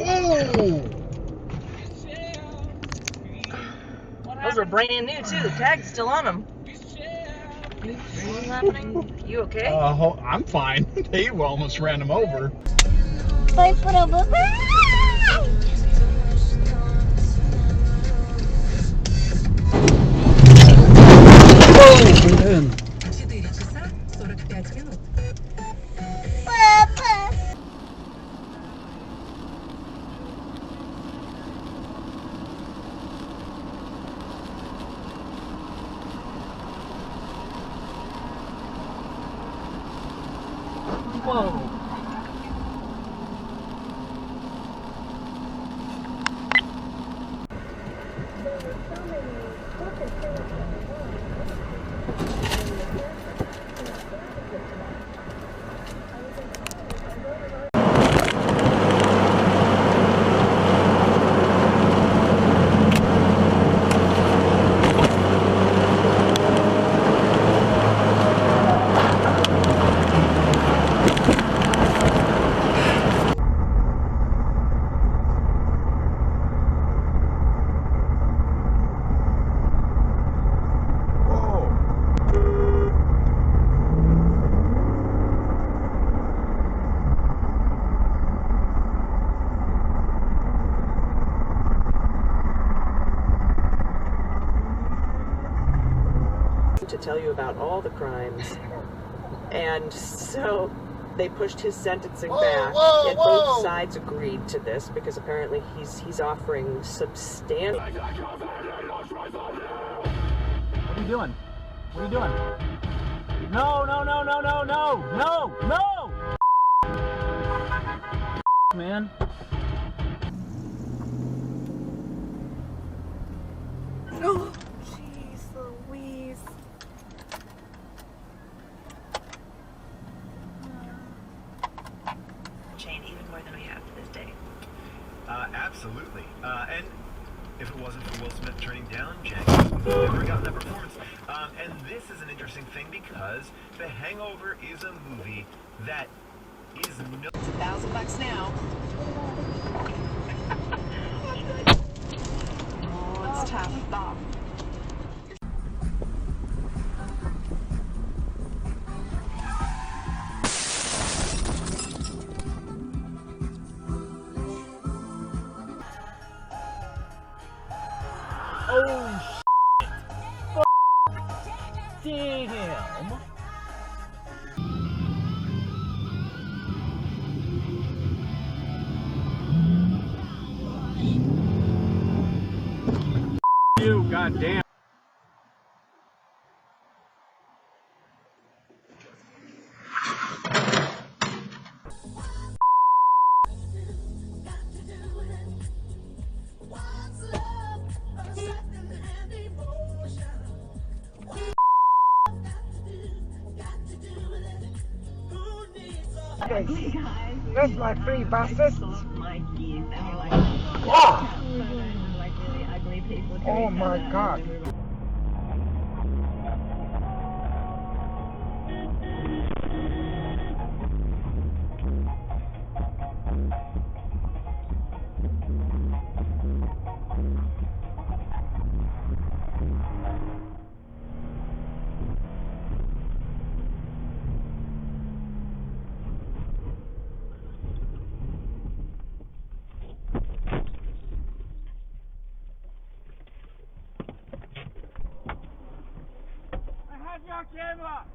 Oh! Those are brand new too. The tag's still on them. What's happening? You okay? I'm fine. They almost ran him over. Блин. Whoa. To tell you about all the crimes, and so they pushed his sentencing back, and both sides agreed to this because apparently he's offering substantial. What are you doing? What are you doing? No, no, no, no, no, no, no, no! Man. Oh, jeez Louise. Chain even more than we have to this day. Absolutely. And if it wasn't for Will Smith turning down Django, we would have never gotten that performance. And this is an interesting thing because The Hangover is a movie that is no... It's $1,000 now. Oh, it's tough. Stop. Oh, shit. Damn. You, goddamn. That's my free bastards. Oh my God. I have your camera!